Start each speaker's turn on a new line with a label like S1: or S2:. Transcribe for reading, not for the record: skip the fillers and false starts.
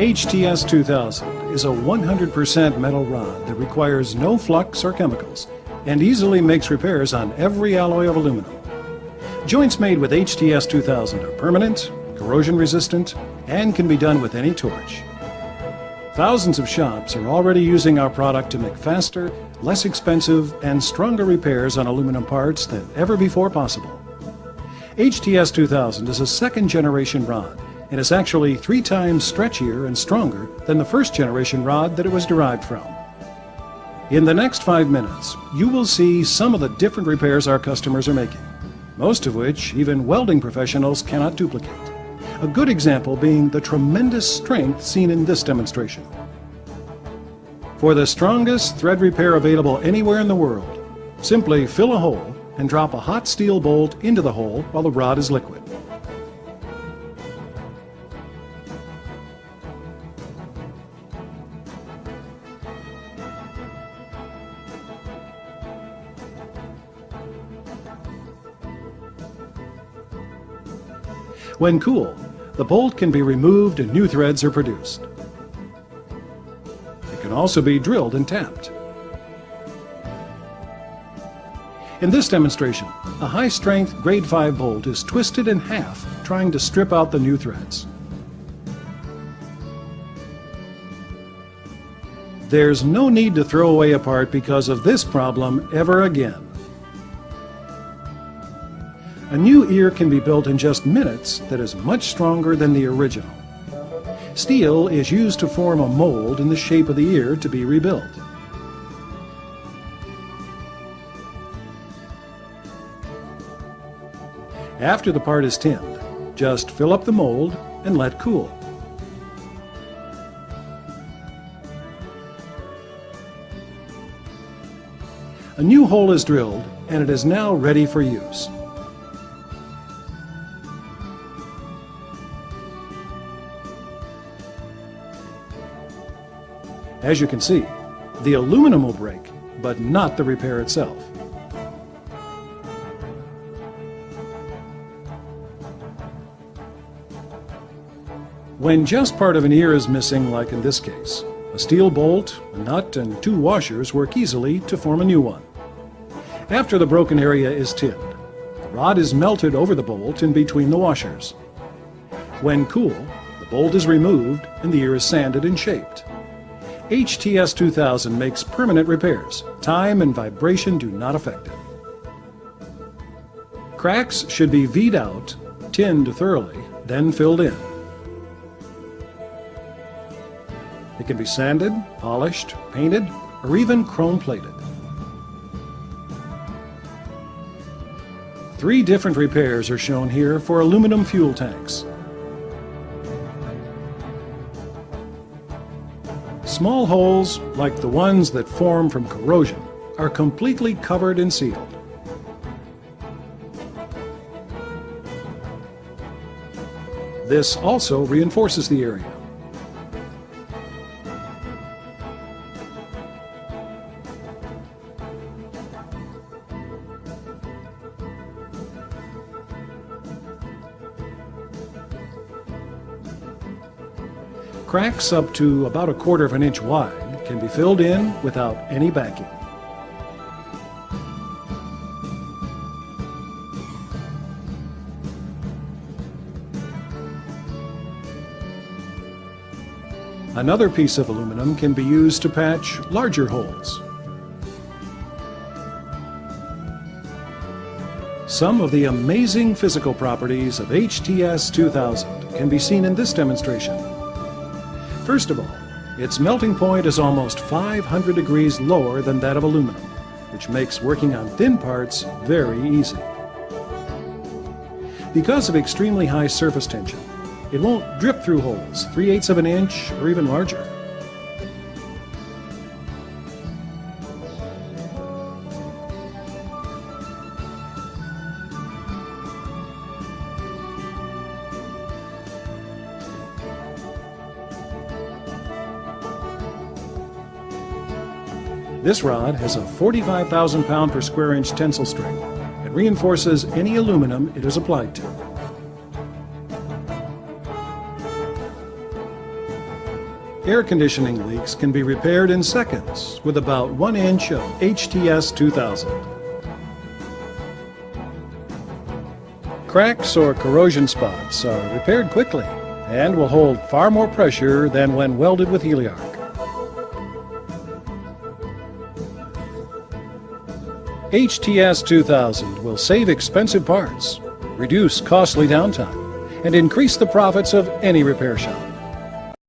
S1: HTS 2000 is a 100% metal rod that requires no flux or chemicals and easily makes repairs on every alloy of aluminum. Joints made with HTS 2000 are permanent, corrosion resistant, and can be done with any torch. Thousands of shops are already using our product to make faster, less expensive, and stronger repairs on aluminum parts than ever before possible. HTS 2000 is a second-generation rod and is actually 3 times stretchier and stronger than the first-generation rod that it was derived from. In the next 5 minutes, you will see some of the different repairs our customers are making, most of which even welding professionals cannot duplicate. A good example being the tremendous strength seen in this demonstration. For the strongest thread repair available anywhere in the world, simply fill a hole and drop a hot steel bolt into the hole while the rod is liquid. When cool, the bolt can be removed and new threads are produced. It can also be drilled and tapped. In this demonstration, a high-strength grade 5 bolt is twisted in half, trying to strip out the new threads. There's no need to throw away a part because of this problem ever again. A new ear can be built in just minutes that is much stronger than the original. Steel is used to form a mold in the shape of the ear to be rebuilt. After the part is tinned, just fill up the mold and let cool. A new hole is drilled and it is now ready for use. As you can see, the aluminum will break, but not the repair itself. When just part of an ear is missing, like in this case, a steel bolt, a nut, and 2 washers work easily to form a new one. After the broken area is tinned, the rod is melted over the bolt in between the washers. When cool, the bolt is removed and the ear is sanded and shaped. HTS 2000 makes permanent repairs. Time and vibration do not affect it. Cracks should be V'd out, tinned thoroughly, then filled in. It can be sanded, polished, painted, or even chrome-plated. 3 different repairs are shown here for aluminum fuel tanks. Small holes, like the ones that form from corrosion, are completely covered and sealed. This also reinforces the area. Cracks up to about 1/4 of an inch wide can be filled in without any backing. Another piece of aluminum can be used to patch larger holes. Some of the amazing physical properties of HTS 2000 can be seen in this demonstration. First of all, its melting point is almost 500 degrees lower than that of aluminum, which makes working on thin parts very easy. Because of extremely high surface tension, it won't drip through holes 3/8 of an inch or even larger. This rod has a 45,000 pound per square inch tensile strength and reinforces any aluminum it is applied to. Air conditioning leaks can be repaired in seconds with about 1 inch of HTS 2000. Cracks or corrosion spots are repaired quickly and will hold far more pressure than when welded with Heliarc. HTS 2000 will save expensive parts, reduce costly downtime, and increase the profits of any repair shop.